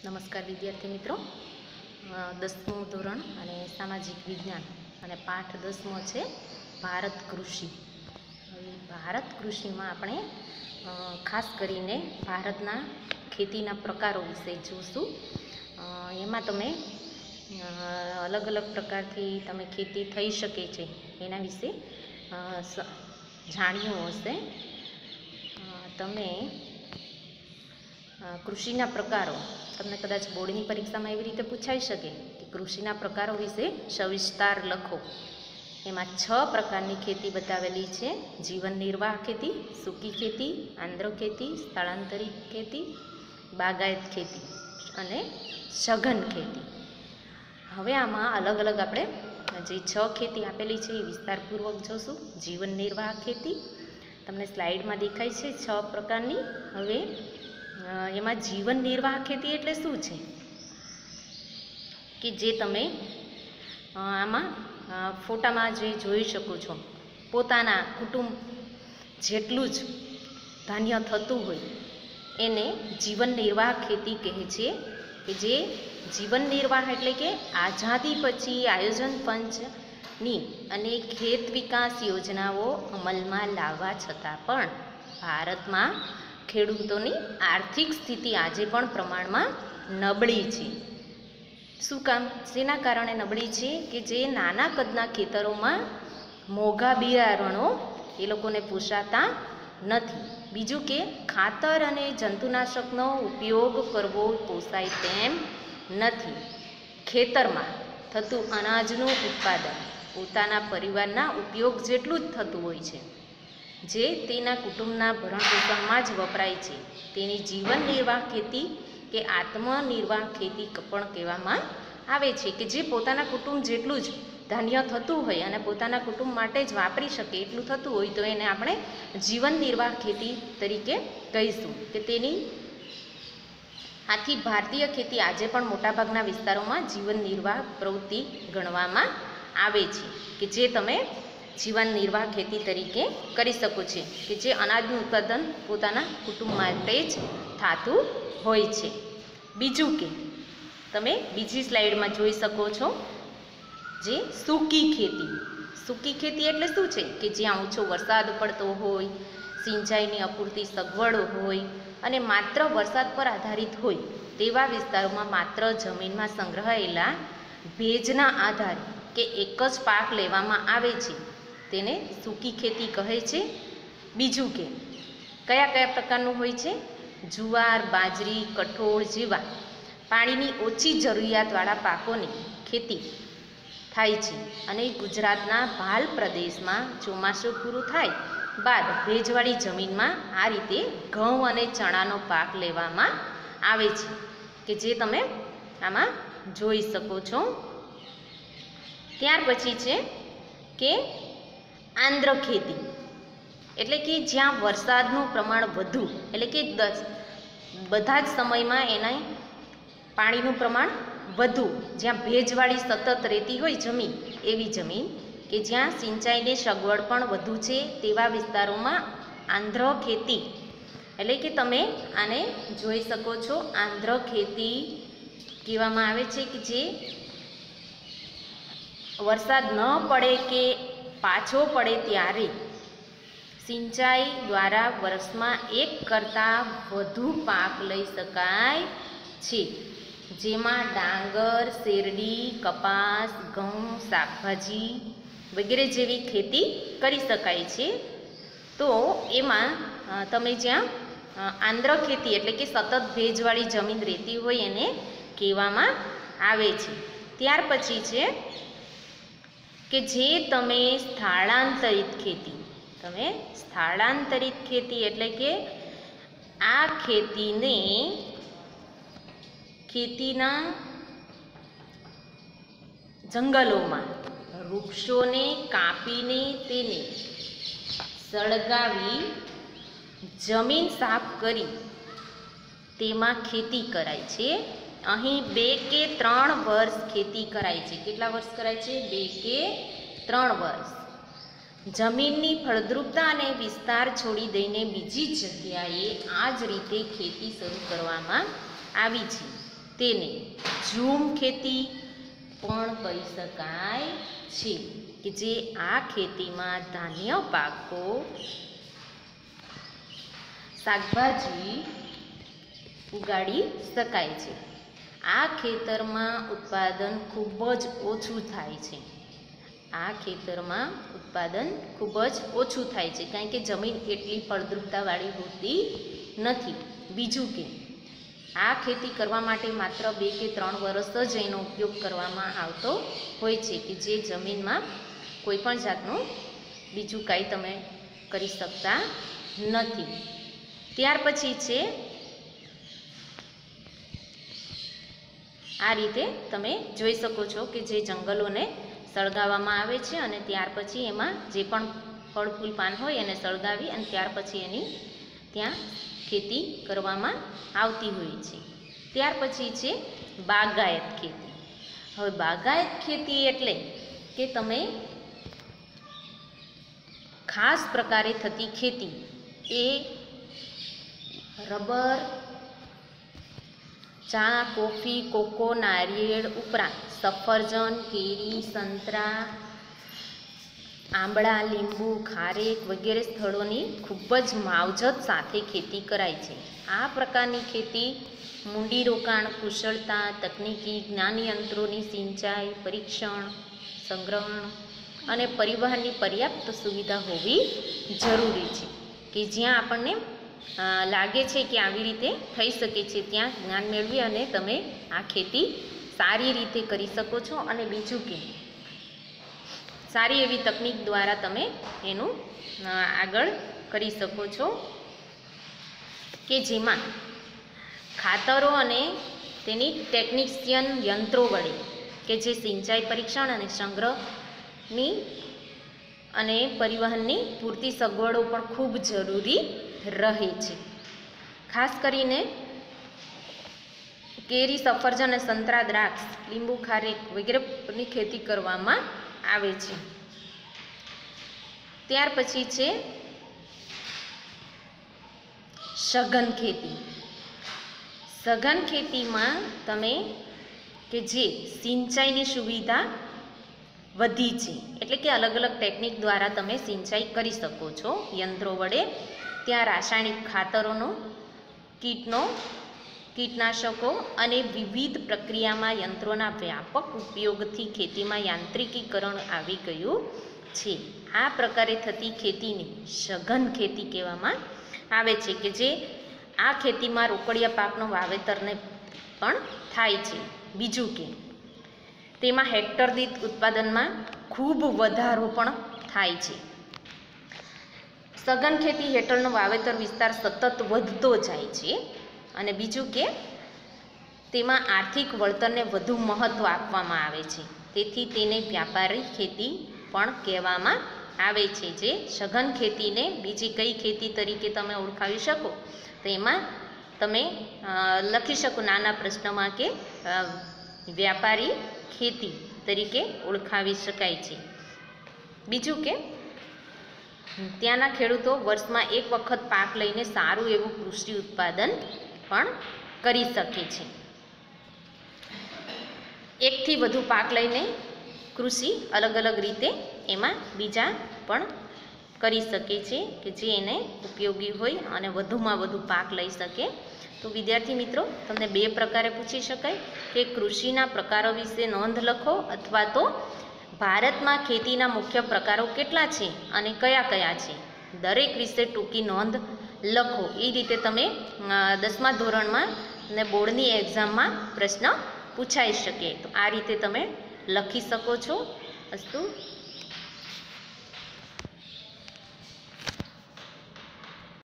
નમસ્કાર વિદ્યાર્થી મિત્રો, 10મું ધોરણ અને સામાજિક વિજ્ઞાન અને પાઠ 10મો છે ભારત કૃષિ. ભારત કૃષિમાં આપણે ખાસ કરીને ભારતના ખેતીના પ્રકારો વિશે જોઈશું. એમાં તમે અલગ અલગ પ્રકારથી તમે ખેતી થઈ શકે છે એના વિશે જાણ્યું હશે. તમે કૃષિના પ્રકારો તમને કદાચ બોર્ડની પરીક્ષામાં એવી રીતે પૂછાઈ શકે કે કૃષિના પ્રકારો વિશે સવિસ્તાર લખો. એમાં 6 પ્રકારની ખેતી બતાવેલી છે: જીવન નિર્વાહ ખેતી, સૂકી ખેતી, આંધ્ર ખેતી, સ્થળાંતરિત ખેતી, બાગાયત ખેતી અને સઘન ખેતી. હવે આમાં અલગ અલગ આપણે જે 6 ખેતી આપેલી છે એ વિસ્તારપૂર્વક જોશું. જીવન નિર્વાહ ખેતી તમને સ્લાઇડમાં દેખાય છે 6 પ્રકારની. હવે એમાં જીવન નિર્વાહ ખેતી એટલે શું છે કે જે તમે આમાં ફોટામાં જે જોઈ શકો છો, પોતાના કુટુંબ જેટલું જ ધાન્ય થતું હોય એને જીવન નિર્વાહ ખેતી કહે છે. કે જે જીવન નિર્વાહ એટલે કે આઝાદી પછી આયોજન પંચની અને ખેત વિકાસ યોજનાઓ અમલમાં લાવવા છતાં પણ ભારતમાં ખેડૂતોની આર્થિક સ્થિતિ આજે પણ પ્રમાણમાં નબળી છે. શું કામ? જેના કારણે નબળી છે કે જે નાના કદના ખેતરોમાં મોંઘા બિયારણો એ લોકોને પોષાતા નથી. બીજું કે ખાતર અને જંતુનાશકનો ઉપયોગ કરવો પોસાય તેમ નથી. ખેતરમાં થતું અનાજનું ઉત્પાદન પોતાના પરિવારના ઉપયોગ જેટલું જ થતું હોય છે, જે તેના કુટુંબના ભરણપોષણમાં જ વપરાય છે. તેની જીવન નિર્વાહ ખેતી કે આત્મનિર્વાહ ખેતી પણ કહેવામાં આવે છે. કે જે પોતાના કુટુંબ જેટલું જ ધાન્ય થતું હોય અને પોતાના કુટુંબ માટે જ વાપરી શકે એટલું થતું હોય તો એને આપણે જીવન નિર્વાહ ખેતી તરીકે કહીશું. કે તેની આથી ભારતીય ખેતી આજે પણ મોટાભાગના વિસ્તારોમાં જીવન નિર્વાહ પ્રવૃત્તિ ગણવામાં આવે છે. કે જે તમે જીવન નિર્વાહ ખેતી તરીકે કરી શકો છો. કે જે અનાજનું ઉત્પાદન પોતાના કુટુંબ માટે જ થતું હોય છે. બીજું કે તમે બીજી સ્લાઇડમાં જોઈ શકો છો જે સૂકી ખેતી. સૂકી ખેતી એટલે શું છે? કે જ્યાં ઓછો વરસાદ પડતો હોય, સિંચાઈની અપૂરતી સગવડ હોય અને માત્ર વરસાદ પર આધારિત હોય તેવા વિસ્તારોમાં માત્ર જમીનમાં સંગ્રહાયેલા ભેજના આધારે કે એક જ પાક લેવામાં આવે છે, તેને સૂકી ખેતી કહે છે. બીજું કે કયા કયા પ્રકારનું હોય છે? જુવાર, બાજરી, કઠોળ જેવા પાણીની ઓછી જરૂરિયાતવાળા પાકોની ખેતી થાય છે. અને ગુજરાતના ભાલ પ્રદેશમાં ચોમાસું પૂરું થાય બાદ ભેજવાળી જમીનમાં આ રીતે ઘઉં અને ચણાનો પાક લેવામાં આવે છે. કે જે તમે આમાં જોઈ શકો છો. ત્યાર પછી છે કે આંધ્ર ખેતી એટલે કે જ્યાં વરસાદનું પ્રમાણ વધુ, એટલે કે બધા જ સમયમાં એના પાણીનું પ્રમાણ વધુ, જ્યાં ભેજવાળી સતત રહેતી હોય જમીન, એવી જમીન કે જ્યાં સિંચાઈની સગવડ પણ વધુ છે તેવા વિસ્તારોમાં આંધ્ર ખેતી એટલે કે તમે આને જોઈ શકો છો. આંધ્ર ખેતી કહેવામાં આવે છે કે જે વરસાદ ન પડે કે પાછો પડે ત્યારે સિંચાઈ દ્વારા વર્ષમાં એક કરતાં વધુ પાક લઈ શકાય છે. જેમાં ડાંગર, શેરડી, કપાસ, ઘઉં, શાકભાજી વગેરે જેવી ખેતી કરી શકાય છે. તો એમાં તમે જ્યાં આંધ્ર ખેતી એટલે કે સતત ભેજવાળી જમીન રહેતી હોય એને કહેવામાં આવે છે. ત્યાર પછી છે કે જે તમે સ્થળાંતરિત ખેતી, તમે સ્થળાંતરિત ખેતી એટલે કે આ ખેતીને ખેતીના જંગલોમાં વૃક્ષોને કાપીને તેને સળગાવી જમીન સાફ કરી તેમાં ખેતી કરાય છે. અહીં 2 કે 3 વર્ષ ખેતી કરાય છે. કેટલા વર્ષ કરાય છે? 2 કે 3 વર્ષ. જમીનની ફળદ્રુપતા અને વિસ્તાર છોડી દઈને બીજી જગ્યાએ આ જ રીતે ખેતી શરૂ કરવામાં આવી છે. તેને ઝૂમ ખેતી પણ કહી શકાય છે, કે જે આ ખેતીમાં ધાન્ય પાકો, શાકભાજી ઉગાડી શકાય છે. આ ખેતરમાં ઉત્પાદન ખૂબ જ ઓછું થાય છે. આ ખેતરમાં ઉત્પાદન ખૂબ જ ઓછું થાય છે, કારણ કે જમીન એટલી ફળદ્રુપતાવાળી હોતી નથી. બીજું કે આ ખેતી કરવા માટે માત્ર 2 કે 3 વર્ષ જ એનો ઉપયોગ કરવામાં આવતો હોય છે, કે જે જમીનમાં કોઈ પણ જાતનું બીજું કાંઈ તમે કરી શકતા નથી. ત્યાર પછી છે આ રીતે તમે જોઈ શકો છો કે જે જંગલોને સળગાવવામાં આવે છે અને ત્યાર પછી એમાં જે પણ ફળ ફૂલ પાન હોય એને સળગાવી અને ત્યાર પછી એની ત્યાં ખેતી કરવામાં આવતી હોય છે. ત્યાર પછી છે બાગાયત ખેતી. હવે બાગાયત ખેતી એટલે કે તમે ખાસ પ્રકારે થતી ખેતી, એ રબર, ચા, કોફી, કોકો, નારિયેળ ઉપરાંત સફરજન, કેરી, સંતરા, આંબળા, લીંબુ, ખારેક વગેરે સ્થળોની ખૂબ જ માવજત સાથે ખેતી કરાય છે. આ પ્રકારની ખેતી મૂડીરોકાણ, કુશળતા, તકનીકી જ્ઞાન, યંત્રોની સિંચાઈ, પરીક્ષણ, સંગ્રહણ અને પરિવહનની પર્યાપ્ત સુવિધા હોવી જરૂરી છે, કે જ્યાં આપણને લાગે છે કે આવી રીતે થઈ શકે છે ત્યાં જ્ઞાન મેળવી અને તમે આ ખેતી સારી રીતે કરી શકો છો. અને બીજું કે સારી એવી તકનીક દ્વારા તમે એનું આગળ કરી શકો છો, કે જેમાં ખાતરો અને તેની ટેકનિશિયન યંત્રો વડે, કે જે સિંચાઈ, પરીક્ષણ અને સંગ્રહની અને પરિવહનની પૂરતી સગવડો પણ ખૂબ જરૂરી રહે છે. ખાસ કરીને કેરી, સફરજન અને સંતરા, દ્રાક્ષ, લીંબુ, ખારેક વગેરેની ખેતી કરવામાં આવે છે. ત્યાર પછી છે સઘન ખેતી. સઘન ખેતીમાં તમે કે જે સિંચાઈની સુવિધા વધી છે, એટલે કે અલગ અલગ ટેકનિક દ્વારા તમે સિંચાઈ કરી શકો છો યંત્રો વડે. ત્યાં રાસાયણિક ખાતરોનો, કીટનાશકો અને વિવિધ પ્રક્રિયામાં યંત્રોના વ્યાપક ઉપયોગથી ખેતીમાં યાંત્રિકીકરણ આવી ગયું છે. આ પ્રકારે થતી ખેતીને સઘન ખેતી કહેવામાં આવે છે, કે જે આ ખેતીમાં રોકડિયા પાકનો વાવેતરને પણ થાય છે. બીજું કે તેમાં હેક્ટર દીઠ ઉત્પાદનમાં ખૂબ વધારો પણ થાય છે. સઘન ખેતી હેઠળનો વાવેતર વિસ્તાર સતત વધતો જાય છે. અને બીજું કે તેમાં આર્થિક વળતરને વધુ મહત્ત્વ આપવામાં આવે છે, તેથી તેને વ્યાપારી ખેતી પણ કહેવામાં આવે છે. જે સઘન ખેતીને બીજી કઈ ખેતી તરીકે તમે ઓળખાવી શકો તો એમાં તમે લખી શકો નાના પ્રશ્નમાં કે વ્યાપારી ખેતી તરીકે ઓળખાવી શકાય છે. બીજું કે ત્યાંના ખેડૂતો વર્ષમાં એક વખત પાક લઈને સારું એવું કૃષિ ઉત્પાદન પણ કરી શકે છે. એકથી વધુ પાક લઈને કૃષિ અલગ અલગ રીતે એમાં બીજા પણ કરી શકે છે, કે જે એને ઉપયોગી હોય અને વધુમાં વધુ પાક લઈ શકે. તો વિદ્યાર્થી મિત્રો, તમને 2 પ્રકારે પૂછી શકાય કે કૃષિના પ્રકારો વિશે નોંધ લખો, અથવા તો ભારતમાં ખેતીના મુખ્ય પ્રકારો કેટલા છે અને કયા કયા છે, દરેક વિશે ટૂંકી નોંધ લખો. એ રીતે તમે 10મા ધોરણમાં ને બોર્ડની એક્ઝામમાં પ્રશ્ન પૂછાઈ શકે. તો આ રીતે તમે લખી શકો છો. અસ્તુ.